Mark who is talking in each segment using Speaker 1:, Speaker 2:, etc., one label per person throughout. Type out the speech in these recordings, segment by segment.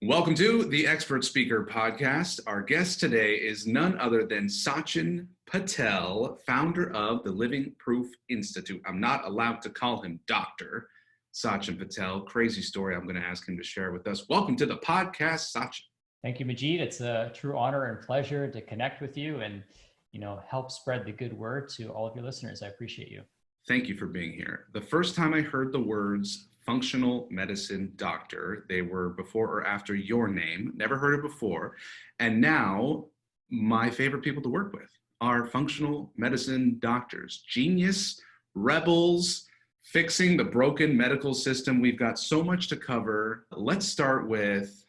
Speaker 1: Welcome to the Expert Speaker Podcast. Our guest today is none other than Sachin Patel, founder of the Living Proof Institute. I'm not allowed to call him Dr. Sachin Patel. Crazy story I'm going to ask him to share with us. Welcome to the podcast, Sachin.
Speaker 2: Thank you, Majeed. It's a true honor and pleasure to connect with you and, help spread the good word to all of your listeners. I appreciate you.
Speaker 1: Thank you for being here. The first time I heard the words functional medicine doctor, they were before or after your name. Never heard it before. And now my favorite people to work with are functional medicine doctors. Genius, rebels, fixing the broken medical system. We've got so much to cover. Let's start with,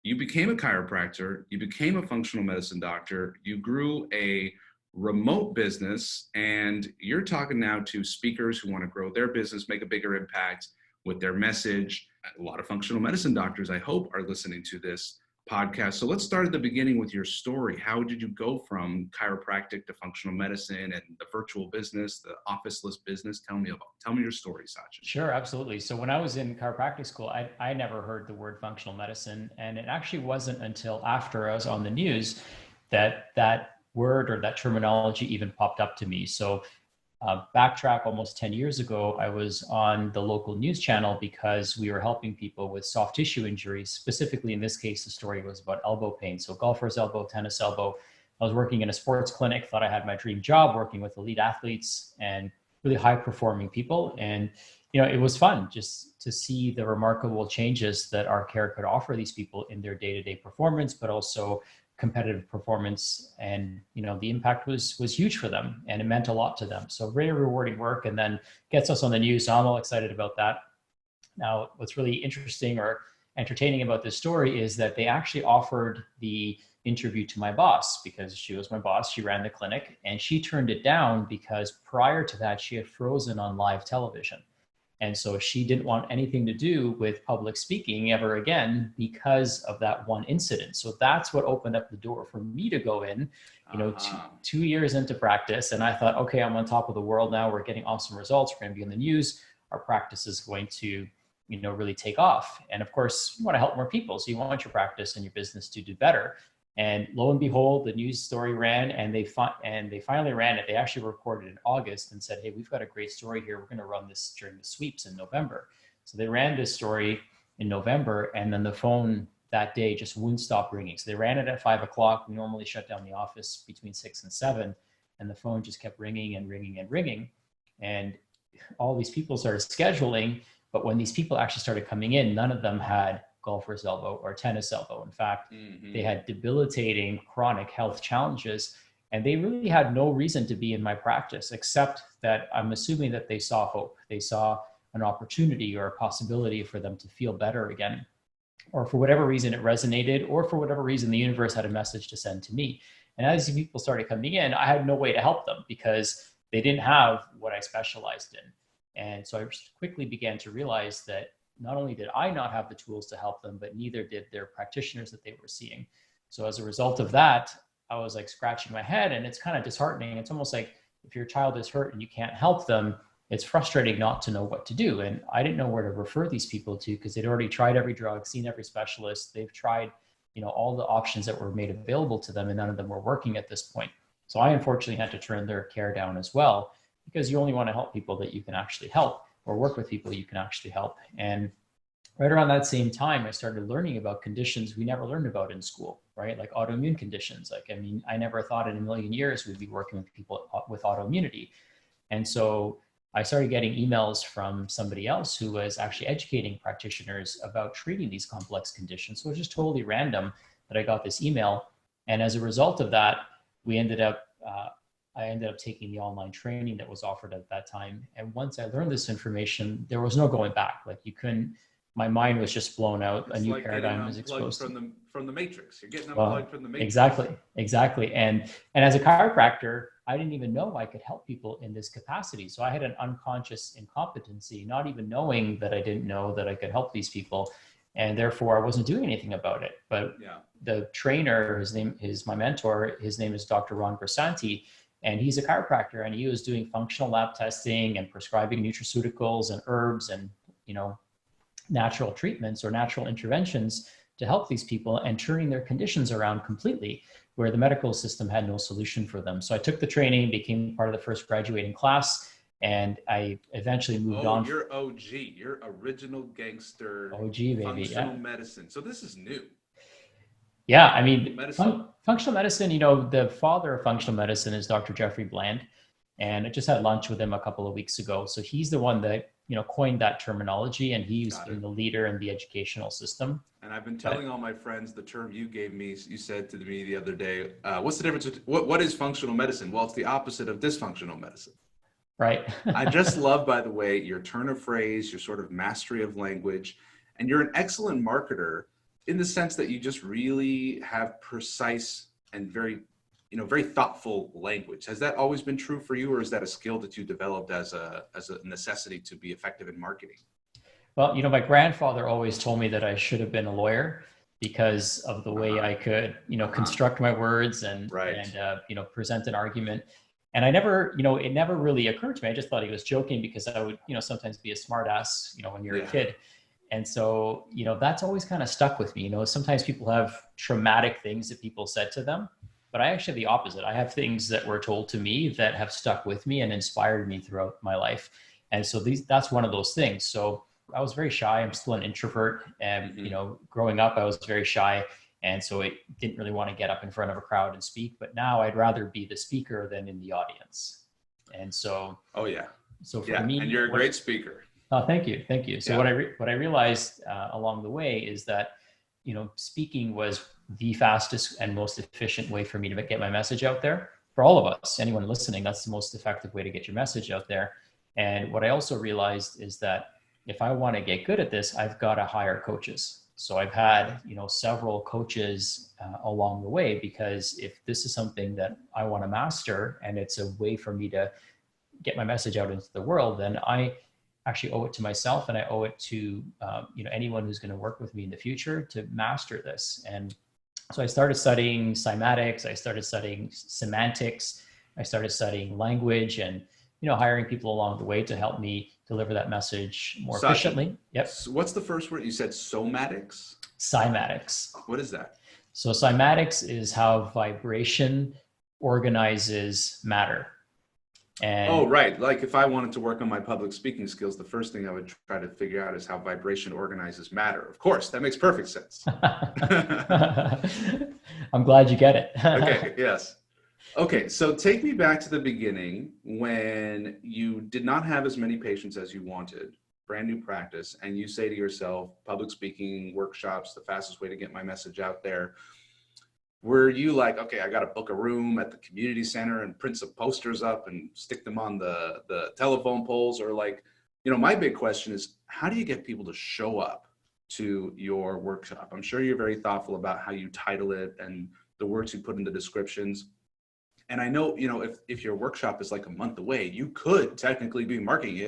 Speaker 1: you became a chiropractor, you became a functional medicine doctor, you grew a remote business, and you're talking now to speakers who want to grow their business, make a bigger impact with their message. A lot of functional medicine doctors, I hope, are listening to this podcast. So let's start at the beginning with your story. How did you go from chiropractic to functional medicine and the virtual business, the officeless business? Tell me your story, Sachin.
Speaker 2: Sure, absolutely. So when I was in chiropractic school, I never heard the word functional medicine. And it actually wasn't until after I was on the news that word or that terminology even popped up to me. So backtrack almost 10 years ago, I was on the local news channel because we were helping people with soft tissue injuries. Specifically, in this case, the story was about elbow pain. So golfer's elbow, tennis elbow. I was working in a sports clinic, thought I had my dream job working with elite athletes and really high performing people. And, it was fun just to see the remarkable changes that our care could offer these people in their day-to-day performance, but also competitive performance. And the impact was huge for them, and it meant a lot to them. So very rewarding work, and then gets us on the news. So I'm all excited about that. Now, what's really interesting or entertaining about this story is that they actually offered the interview to my boss, because she was my boss. She ran the clinic, and she turned it down because prior to that she had frozen on live television. And so she didn't want anything to do with public speaking ever again because of that one incident. So that's what opened up the door for me to go in, two years into practice. And I thought, okay, I'm on top of the world now. We're getting awesome results. We're going to be in the news. Our practice is going to, really take off. And of course, you want to help more people. So you want your practice and your business to do better. And lo and behold, the news story ran, and they finally ran it. They actually recorded in August and said, hey, we've got a great story here. We're going to run this during the sweeps in November. So they ran this story in November, and then the phone that day just wouldn't stop ringing. So they ran it at 5:00. We normally shut down the office between 6 and 7, and the phone just kept ringing and ringing and ringing. And all these people started scheduling, but when these people actually started coming in, none of them had golfer's elbow or tennis elbow. In fact, they had debilitating chronic health challenges, and they really had no reason to be in my practice, except that I'm assuming that they saw hope. They saw an opportunity or a possibility for them to feel better again, or for whatever reason it resonated, or for whatever reason the universe had a message to send to me. And as these people started coming in, I had no way to help them because they didn't have what I specialized in. And so I quickly began to realize that not only did I not have the tools to help them, but neither did their practitioners that they were seeing. So as a result of that, I was like scratching my head, and it's kind of disheartening. It's almost like if your child is hurt and you can't help them, it's frustrating not to know what to do. And I didn't know where to refer these people to because they'd already tried every drug, seen every specialist. They've tried, all the options that were made available to them, and none of them were working at this point. So I unfortunately had to turn their care down as well, because you only want to help people that you can actually help, or work with people you can actually help. And right around that same time, I started learning about conditions we never learned about in school, right? Like autoimmune conditions. I never thought in a million years we'd be working with people with autoimmunity. And so I started getting emails from somebody else who was actually educating practitioners about treating these complex conditions. So it was just totally random that I got this email. And as a result of that, I ended up taking the online training that was offered at that time. And once I learned this information, there was no going back. My mind was just blown out.
Speaker 1: It's
Speaker 2: a new
Speaker 1: like
Speaker 2: paradigm was exposed.
Speaker 1: From the Matrix. You're getting unplugged from the Matrix.
Speaker 2: Exactly. And as a chiropractor, I didn't even know I could help people in this capacity. So I had an unconscious incompetency, not even knowing that I didn't know that I could help these people. And therefore I wasn't doing anything about it. But the trainer, my mentor, his name is Dr. Ron Grisanti. And he's a chiropractor, and he was doing functional lab testing and prescribing nutraceuticals and herbs and, natural treatments or natural interventions to help these people and turning their conditions around completely, where the medical system had no solution for them. So I took the training, became part of the first graduating class, and I eventually moved on.
Speaker 1: You're OG. You're original gangster.
Speaker 2: OG, baby.
Speaker 1: Functional medicine. So this is new.
Speaker 2: Yeah, I mean,
Speaker 1: Medicine.
Speaker 2: functional medicine, you know, the father of functional medicine is Dr. Jeffrey Bland. And I just had lunch with him a couple of weeks ago. So he's the one that, you know, coined that terminology, and he's been the leader in the educational system.
Speaker 1: And I've been telling all my friends the term you gave me. You said to me the other day, what's the difference? What is functional medicine? Well, it's the opposite of dysfunctional medicine.
Speaker 2: Right.
Speaker 1: I just love, by the way, your turn of phrase, your sort of mastery of language, and you're an excellent marketer in the sense that you just really have precise and very thoughtful language. Has that always been true for you, or is that a skill that you developed as a necessity to be effective in marketing?
Speaker 2: Well, you know, my grandfather always told me that I should have been a lawyer because of the way I could, you know, construct my words and you know, present an argument. And I never, you know, it never really occurred to me. I just thought he was joking because I would, you know, sometimes be a smart ass, you know, when you're a kid. And so, you know, that's always kind of stuck with me. You know, sometimes people have traumatic things that people said to them, but I actually have the opposite. I have things that were told to me that have stuck with me and inspired me throughout my life. And so that's one of those things. So I was very shy. I'm still an introvert. And, you know, growing up, I was very shy. And so I didn't really want to get up in front of a crowd and speak, but now I'd rather be the speaker than in the audience. And so, so for me,
Speaker 1: and you're a great speaker.
Speaker 2: Oh, thank you. Thank you. So what I realized along the way is that, you know, speaking was the fastest and most efficient way for me to get my message out there. For all of us, anyone listening, that's the most effective way to get your message out there. And what I also realized is that if I want to get good at this, I've got to hire coaches. So I've had, you know, several coaches along the way, because if this is something that I want to master and it's a way for me to get my message out into the world, then I actually owe it to myself, and I owe it to you know, anyone who's going to work with me in the future to master this. And so I started studying cymatics, I started studying semantics, I started studying language, and, you know, hiring people along the way to help me deliver that message more efficiently. Yep.
Speaker 1: So what's the first word you said? Somatics?
Speaker 2: Cymatics.
Speaker 1: What is that?
Speaker 2: So cymatics is how vibration organizes matter. And
Speaker 1: right. Like if I wanted to work on my public speaking skills, the first thing I would try to figure out is how vibration organizes matter. Of course, that makes perfect sense.
Speaker 2: I'm glad you get it.
Speaker 1: Okay, yes. Okay, so take me back to the beginning when you did not have as many patients as you wanted, brand new practice, and you say to yourself, public speaking, workshops, the fastest way to get my message out there. Were you like, okay, I got to book a room at the community center and print some posters up and stick them on the telephone poles? Or like, you know, my big question is, how do you get people to show up to your workshop? I'm sure you're very thoughtful about how you title it and the words you put in the descriptions. And I know, you know, if your workshop is like a month away, you could technically be marketing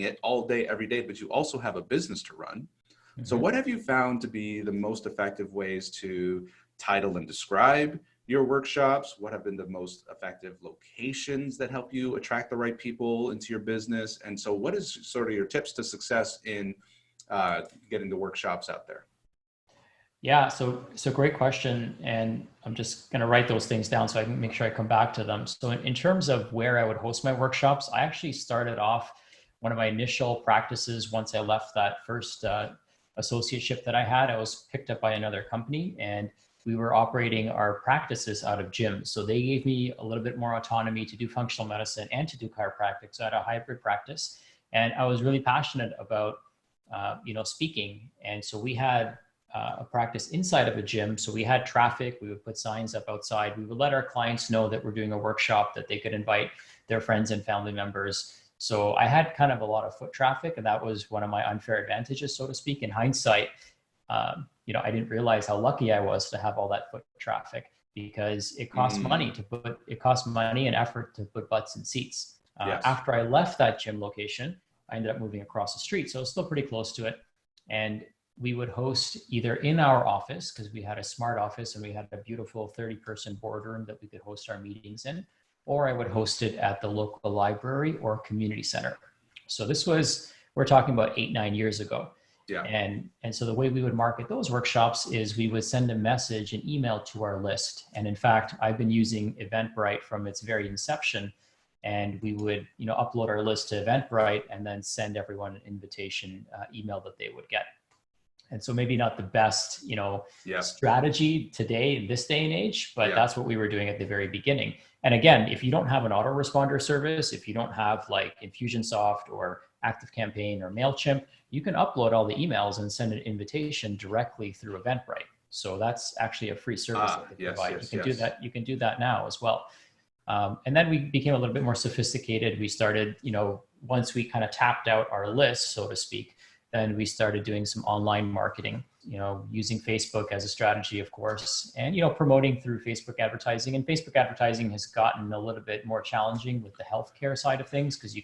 Speaker 1: it all day, every day, but you also have a business to run. Mm-hmm. So what have you found to be the most effective ways to title and describe your workshops? What have been the most effective locations that help you attract the right people into your business? And so what is sort of your tips to success in getting the workshops out there?
Speaker 2: Yeah, so great question. And I'm just going to write those things down so I can make sure I come back to them. So in terms of where I would host my workshops, I actually started off one of my initial practices once I left that first associateship that I had. I was picked up by another company, and we were operating our practices out of gyms. So they gave me a little bit more autonomy to do functional medicine and to do chiropractic. So I had a hybrid practice, and I was really passionate about, you know, speaking. And so we had a practice inside of a gym. So we had traffic, we would put signs up outside. We would let our clients know that we're doing a workshop, that they could invite their friends and family members. So I had kind of a lot of foot traffic, and that was one of my unfair advantages, so to speak. In hindsight, you know, I didn't realize how lucky I was to have all that foot traffic, because it costs money it costs money and effort to put butts in seats. Yes. After I left that gym location, I ended up moving across the street. So it's still pretty close to it. And we would host either in our office, because we had a smart office and we had a beautiful 30-person boardroom that we could host our meetings in, or I would host it at the local library or community center. So this was, we're talking about 8-9 years ago.
Speaker 1: Yeah.
Speaker 2: And so the way we would market those workshops is we would send a message, an email to our list. And in fact, I've been using Eventbrite from its very inception. And we would, upload our list to Eventbrite and then send everyone an invitation email that they would get. And so maybe not the best, strategy today in this day and age, but that's what we were doing at the very beginning. And again, if you don't have an autoresponder service, if you don't have like Infusionsoft or ActiveCampaign or MailChimp, you can upload all the emails and send an invitation directly through Eventbrite. So that's actually a free service that they provide. Do that. You can do that now as well. And then we became a little bit more sophisticated. We started, once we kind of tapped out our list, so to speak, then we started doing some online marketing, using Facebook as a strategy, of course, and, promoting through Facebook advertising. And Facebook advertising has gotten a little bit more challenging with the healthcare side of things, because you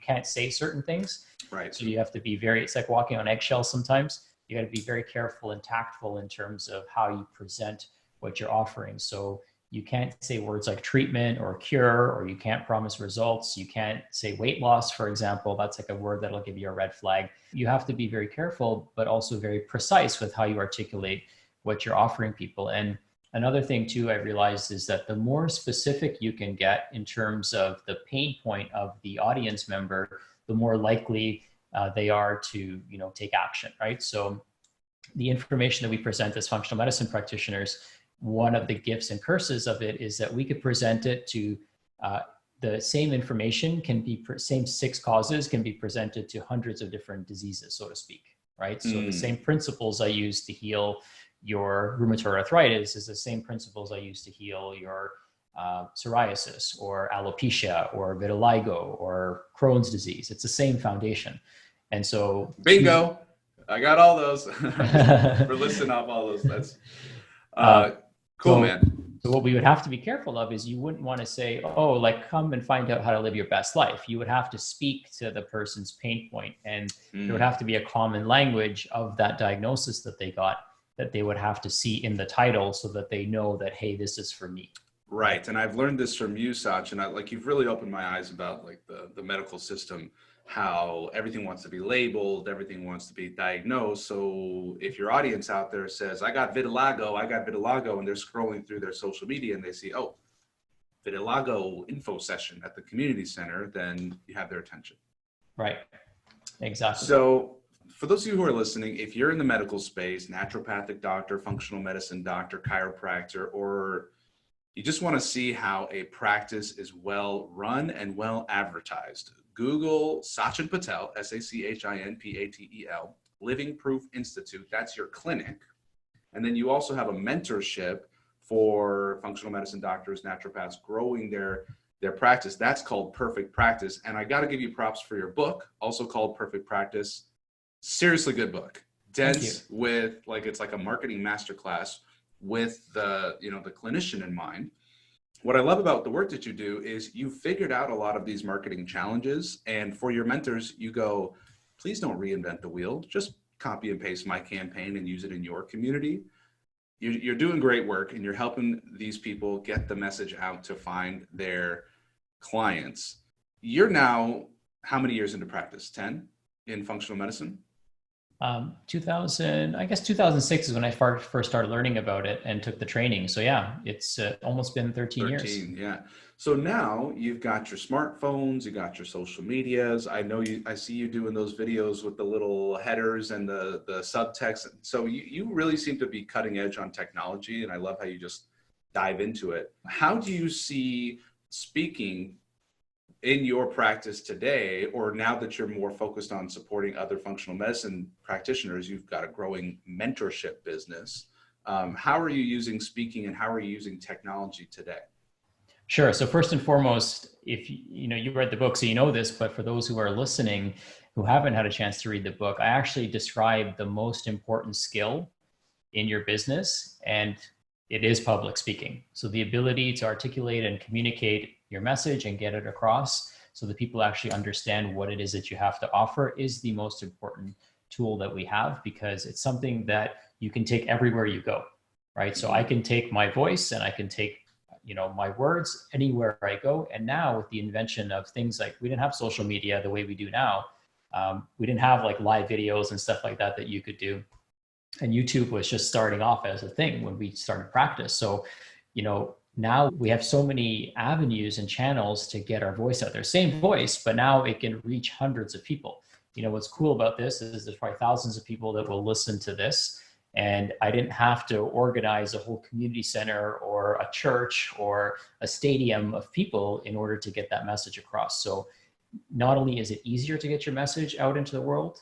Speaker 2: can't say certain things.
Speaker 1: Right.
Speaker 2: So you have to be it's like walking on eggshells sometimes. You got to be very careful and tactful in terms of how you present what you're offering. So you can't say words like treatment or cure, or you can't promise results. You can't say weight loss, for example. That's like a word that'll give you a red flag. You have to be very careful, but also very precise with how you articulate what you're offering people. And another thing too, I realized is that the more specific you can get in terms of the pain point of the audience member, the more likely they are to, take action, right? So the information that we present as functional medicine practitioners, one of the gifts and curses of it is that we could present it to the same information same 6 causes can be presented to hundreds of different diseases, so to speak, right? So the same principles I use to heal your rheumatoid arthritis is the same principles I use to heal your psoriasis or alopecia or vitiligo or Crohn's disease. It's the same foundation. And so
Speaker 1: bingo, I got all those. We're listing off all those. That's cool, man.
Speaker 2: So what we would have to be careful of is you wouldn't want to say, oh, like, come and find out how to live your best life. You would have to speak to the person's pain point, and there would have to be a common language of that diagnosis that they got, that they would have to see in the title so that they know that, hey, this is for me.
Speaker 1: Right. And I've learned this from you, Sachin. You've really opened my eyes about like the medical system, how everything wants to be labeled, everything wants to be diagnosed. So if your audience out there says, I got vitiligo, and they're scrolling through their social media and they see, oh, vitiligo info session at the community center, then you have their attention.
Speaker 2: Right. Exactly.
Speaker 1: So for those of you who are listening, if you're in the medical space, naturopathic doctor, functional medicine doctor, chiropractor, or you just want to see how a practice is well run and well advertised, Google Sachin Patel, SACHINPATEL, Living Proof Institute. That's your clinic. And then you also have a mentorship for functional medicine doctors, naturopaths growing their practice. That's called Perfect Practice. And I got to give you props for your book, also called Perfect Practice. Seriously good book. Dense with it's like a marketing masterclass with the clinician in mind. What I love about the work that you do is you figured out a lot of these marketing challenges, and for your mentors, you go, please don't reinvent the wheel. Just copy and paste my campaign and use it in your community. You're doing great work, and you're helping these people get the message out to find their clients. You're now how many years into practice? 10 in functional medicine?
Speaker 2: 2006 is when I first started learning about it and took the training. So yeah, it's almost been 13 years.
Speaker 1: Yeah. So now you've got your smartphones, you got your social medias. I see you doing those videos with the little headers and the subtext. So you really seem to be cutting edge on technology, and I love how you just dive into it. How do you see speaking in your practice today, or now that you're more focused on supporting other functional medicine practitioners, you've got a growing mentorship business. How are you using speaking, and how are you using technology today?
Speaker 2: Sure. So first and foremost, if you read the book, so you know this, but for those who are listening who haven't had a chance to read the book, I actually describe the most important skill in your business, and it is public speaking. So the ability to articulate and communicate your message and get it across so that people actually understand what it is that you have to offer is the most important tool that we have, because it's something that you can take everywhere you go, right? So I can take my voice and I can take, my words anywhere I go. And now with the invention of things like, we didn't have social media the way we do now, We didn't have like live videos and stuff like that that you could do. And YouTube was just starting off as a thing when we started practice. So, now we have so many avenues and channels to get our voice out there. Same voice, but now it can reach hundreds of people. What's cool about this is there's probably thousands of people that will listen to this. And I didn't have to organize a whole community center or a church or a stadium of people in order to get that message across. So not only is it easier to get your message out into the world,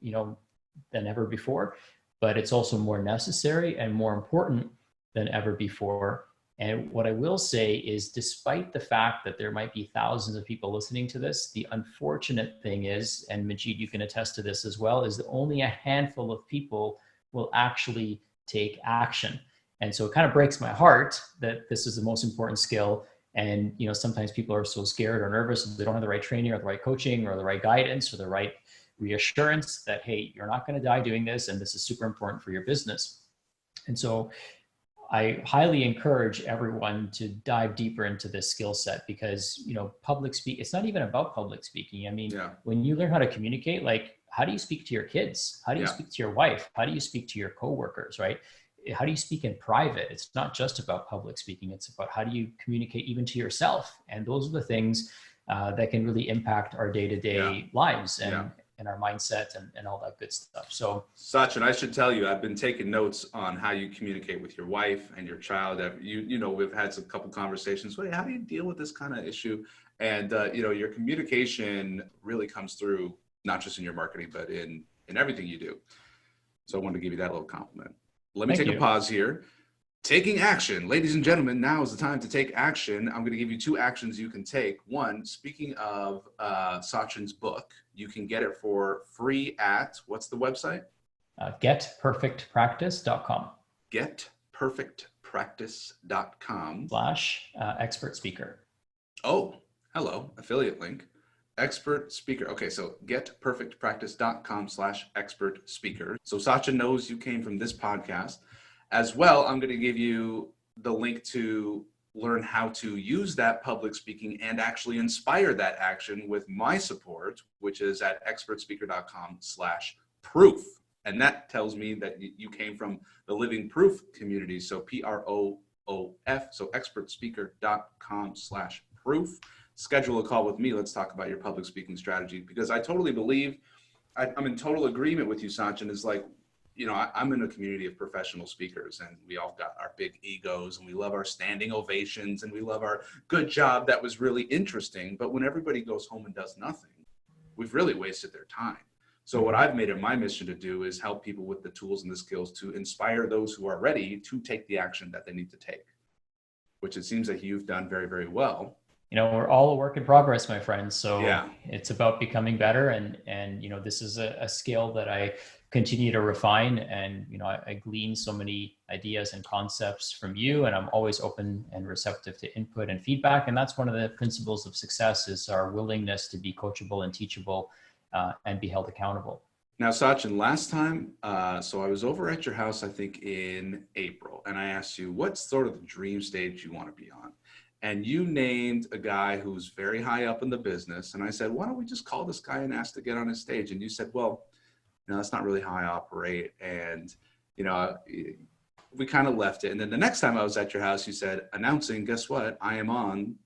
Speaker 2: than ever before, but it's also more necessary and more important than ever before. And what I will say is, despite the fact that there might be thousands of people listening to this, the unfortunate thing is, and Majeed, you can attest to this as well, is that only a handful of people will actually take action. And so it kind of breaks my heart that this is the most important skill. And, sometimes people are so scared or nervous that they don't have the right training or the right coaching or the right guidance or the right reassurance that, hey, you're not going to die doing this, and this is super important for your business. And so I highly encourage everyone to dive deeper into this skill set, because, public speak, it's not even about public speaking. I mean, when you learn how to communicate, like, how do you speak to your kids? How do you speak to your wife? How do you speak to your coworkers, right? How do you speak in private? It's not just about public speaking. It's about how do you communicate even to yourself? And those are the things that can really impact our day-to-day lives and our mindset and all that good stuff. So,
Speaker 1: Sachin, I should tell you, I've been taking notes on how you communicate with your wife and your child. We've had a couple conversations. Wait, how do you deal with this kind of issue? And your communication really comes through, not just in your marketing, but in everything you do. So I wanted to give you that little compliment. Let me take a pause here. Taking action. Ladies and gentlemen, now is the time to take action. I'm going to give you 2 actions you can take. One, speaking of Sachin's book, you can get it for free at, what's the website?
Speaker 2: Getperfectpractice.com.
Speaker 1: Getperfectpractice.com.
Speaker 2: /expert speaker.
Speaker 1: Oh, hello, affiliate link. Expert speaker. Okay, so getperfectpractice.com /expert speaker. So Sachin knows you came from this podcast. As well, I'm going to give you the link to learn how to use that public speaking and actually inspire that action with my support, which is at expertspeaker.com /proof. And that tells me that you came from the Living Proof community. So PROOF. So expertspeaker.com /proof. Schedule a call with me. Let's talk about your public speaking strategy, because I totally believe, I'm in total agreement with you, Sachin, is like, I'm in a community of professional speakers, and we all got our big egos, and we love our standing ovations, and we love our good job that was really interesting. But when everybody goes home and does nothing, we've really wasted their time. So what I've made it my mission to do is help people with the tools and the skills to inspire those who are ready to take the action that they need to take, which it seems that you've done very, very well.
Speaker 2: We're all a work in progress, my friends. So it's about becoming better. And this is a skill that I continue to refine. And, I glean so many ideas and concepts from you, and I'm always open and receptive to input and feedback. And that's one of the principles of success, is our willingness to be coachable and teachable and be held accountable.
Speaker 1: Now, Sachin, last time, so I was over at your house, I think in April, and I asked you, what's sort of the dream stage you want to be on? And you named a guy who's very high up in the business. And I said, why don't we just call this guy and ask to get on his stage? And you said, well, that's not really how I operate. And, we kind of left it. And then the next time I was at your house, you said, announcing, guess what? I am on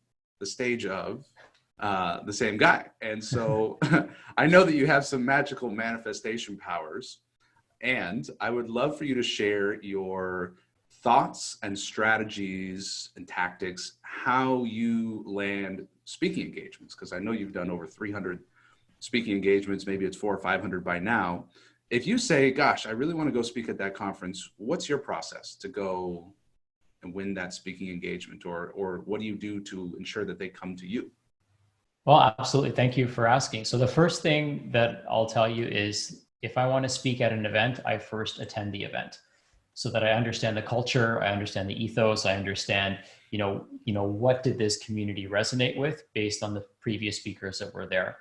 Speaker 1: the stage of the same guy. And so I know that you have some magical manifestation powers. And I would love for you to share your thoughts and strategies and tactics, how you land speaking engagements, because I know you've done over 300 speaking engagements, maybe it's 400 or 500 by now. If you say, gosh, I really want to go speak at that conference, what's your process to go and win that speaking engagement, or what do you do to ensure that they come to you?
Speaker 2: Well, absolutely. Thank you for asking. So the first thing that I'll tell you is, if I want to speak at an event, I first attend the event, so that I understand the culture, I understand the ethos, I understand, what did this community resonate with based on the previous speakers that were there?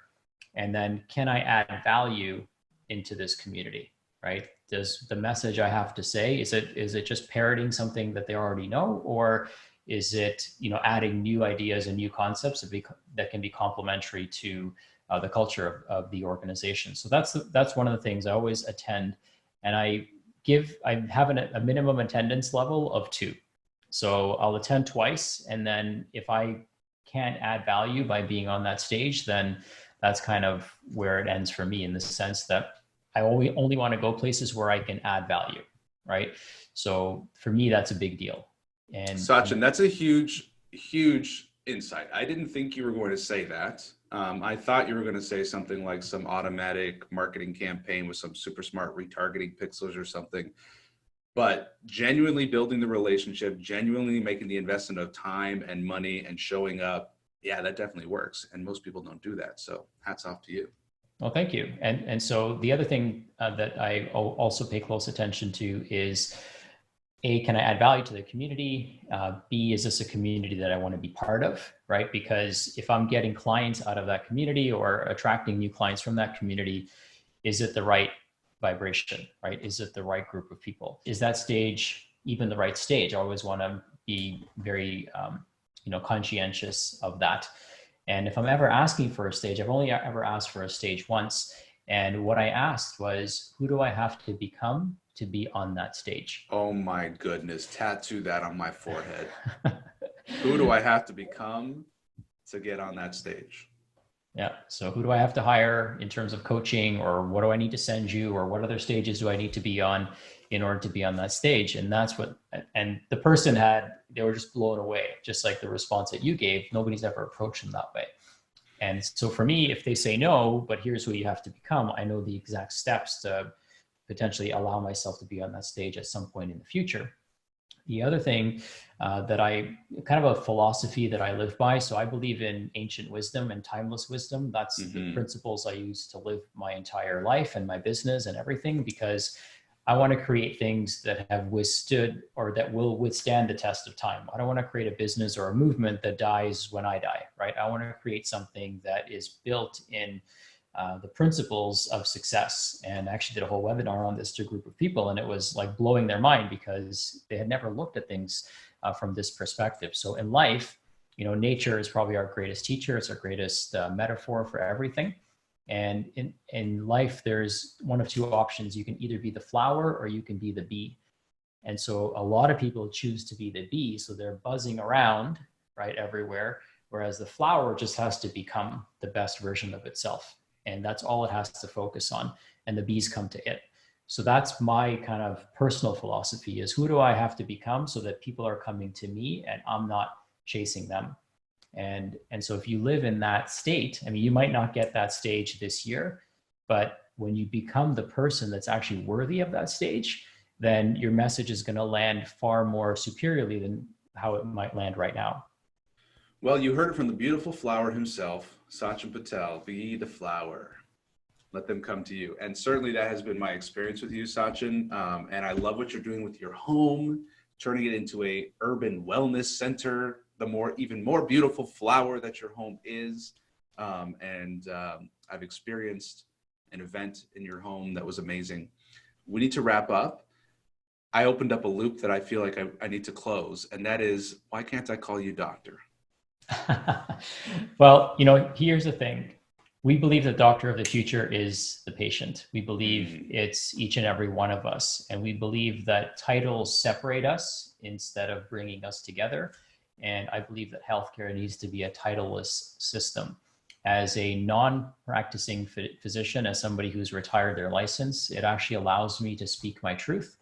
Speaker 2: And then, can I add value into this community, right? Does the message I have to say, is it just parroting something that they already know? Or is it, adding new ideas and new concepts that can be complementary to the culture of the organization. So that's one of the things I always attend, and I have a minimum attendance level of 2. So I'll attend twice, and then if I can't add value by being on that stage, then that's kind of where it ends for me, in the sense that I only want to go places where I can add value, right? So for me, that's a big deal. And
Speaker 1: Sachin, that's a huge, huge insight. I didn't think you were going to say that. I thought you were going to say something like some automatic marketing campaign with some super smart retargeting pixels or something. But genuinely building the relationship, genuinely making the investment of time and money and showing up, yeah, that definitely works. And most people don't do that. So hats off to you.
Speaker 2: well, thank you. And so the other thing that I also pay close attention to is, A, can I add value to the community? B, is this a community that I want to be part of, right? Because if I'm getting clients out of that community or attracting new clients from that community, is it the right vibration, right? Is it the right group of people? Is that stage even the right stage? I always want to be very, conscientious of that. And if I'm ever asking for a stage, I've only ever asked for a stage once. And what I asked was, who do I have to become to be on that stage?
Speaker 1: Oh my goodness, tattoo that on my forehead. Who do I have to become to get on that stage?
Speaker 2: Yeah. So who do I have to hire in terms of coaching, or what do I need to send you, or what other stages do I need to be on in order to be on that stage? And that's what, and the person they were just blown away, just like the response that you gave. Nobody's ever approached them that way. And so for me, if they say no, but here's who you have to become, I know the exact steps to potentially allow myself to be on that stage at some point in the future. The other thing that I kind of a philosophy that I live by. So I believe in ancient wisdom and timeless wisdom. That's the principles I use to live my entire life and my business and everything, because I want to create things that have withstood, or that will withstand the test of time. I don't want to create a business or a movement that dies when I die, right? I want to create something that is built in the principles of success. And I actually did a whole webinar on this to a group of people, and it was like blowing their mind, because they had never looked at things from this perspective. So in life, nature is probably our greatest teacher. It's our greatest metaphor for everything. And in life, there's one of two options. You can either be the flower or you can be the bee. And so a lot of people choose to be the bee. So they're buzzing around, right, everywhere. Whereas the flower just has to become the best version of itself. And that's all it has to focus on. And the bees come to it. So that's my kind of personal philosophy, is who do I have to become so that people are coming to me and I'm not chasing them. And so if you live in that state, I mean, you might not get that stage this year, but when you become the person that's actually worthy of that stage, then your message is going to land far more superiorly than how it might land right now.
Speaker 1: Well, you heard it from the beautiful flower himself, Sachin Patel. Be the flower. Let them come to you. And certainly that has been my experience with you, Sachin. And I love what you're doing with your home, turning it into a urban wellness center, even more beautiful flower that your home is. I've experienced an event in your home that was amazing. We need to wrap up. I opened up a loop that I feel like I need to close, and that is, why can't I call you doctor?
Speaker 2: Well, here's the thing. We believe the doctor of the future is the patient. We believe it's each and every one of us. And we believe that titles separate us instead of bringing us together. And I believe that healthcare needs to be a titleless system. As a non-practicing physician, as somebody who's retired their license, it actually allows me to speak my truth,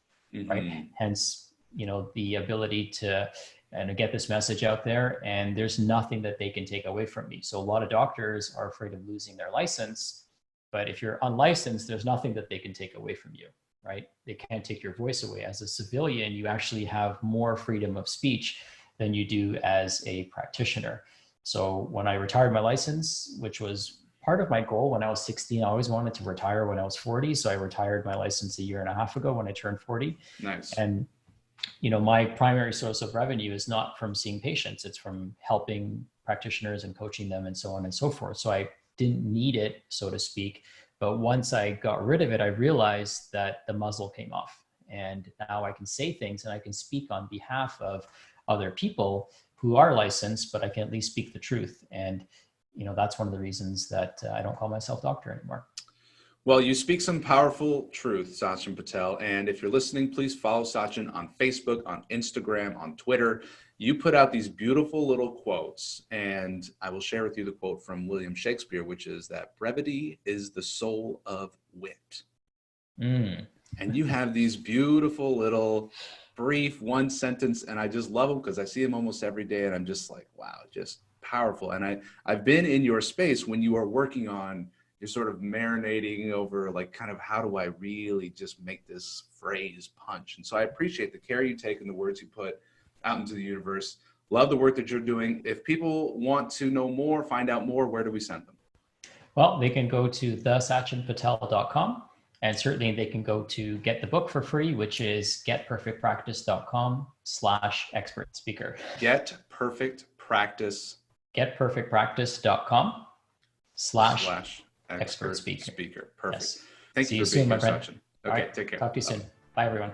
Speaker 2: right? Hence, the ability to get this message out there, and there's nothing that they can take away from me. So a lot of doctors are afraid of losing their license, but if you're unlicensed, there's nothing that they can take away from you, right? They can't take your voice away. As a civilian, you actually have more freedom of speech than you do as a practitioner. So when I retired my license, which was part of my goal when I was 16, I always wanted to retire when I was 40. So I retired my license a year and a half ago when I turned 40.
Speaker 1: Nice.
Speaker 2: And my primary source of revenue is not from seeing patients. It's from helping practitioners and coaching them and so on and so forth. So I didn't need it, so to speak. But once I got rid of it, I realized that the muzzle came off. And now I can say things and I can speak on behalf of other people who are licensed, but I can at least speak the truth. And that's one of the reasons that I don't call myself doctor anymore.
Speaker 1: Well, you speak some powerful truth, Sachin Patel. And if you're listening, please follow Sachin on Facebook, on Instagram, on Twitter. You put out these beautiful little quotes, and I will share with you the quote from William Shakespeare, which is that brevity is the soul of wit. And you have these beautiful little brief one sentence, and I just love them because I see them almost every day, and I'm just like, wow, just powerful. And I've been in your space when you are working on, you're sort of marinating over like kind of how do I really just make this phrase punch. And so I appreciate the care you take and the words you put out into the universe. Love the work that you're doing. If people want to know more, find out more, where do we send them?
Speaker 2: Well, they can go to thesachinpatel.com, and certainly they can go to get the book for free, which is getperfectpractice.com/expert speaker.
Speaker 1: Getperfectpractice.com/expert speaker. Perfect.
Speaker 2: Yes.
Speaker 1: Thank you for being here, Sachin. Okay, take care.
Speaker 2: Talk to you soon. Bye, everyone.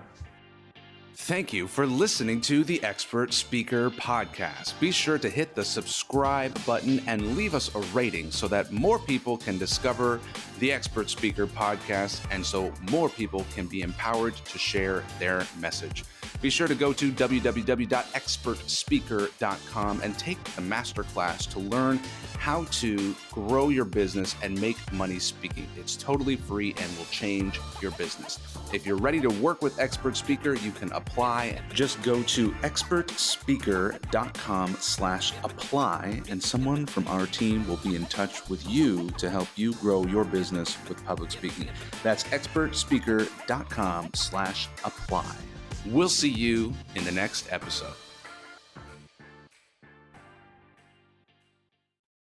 Speaker 3: Thank you for listening to the Expert Speaker Podcast. Be sure to hit the subscribe button and leave us a rating so that more people can discover the Expert Speaker Podcast and so more people can be empowered to share their message. Be sure to go to www.expertspeaker.com and take the masterclass to learn how to grow your business and make money speaking. It's totally free and will change your business. If you're ready to work with Expert Speaker, you can apply. Just go to expertspeaker.com/apply, and someone from our team will be in touch with you to help you grow your business with public speaking. That's expertspeaker.com/apply. We'll see you in the next episode.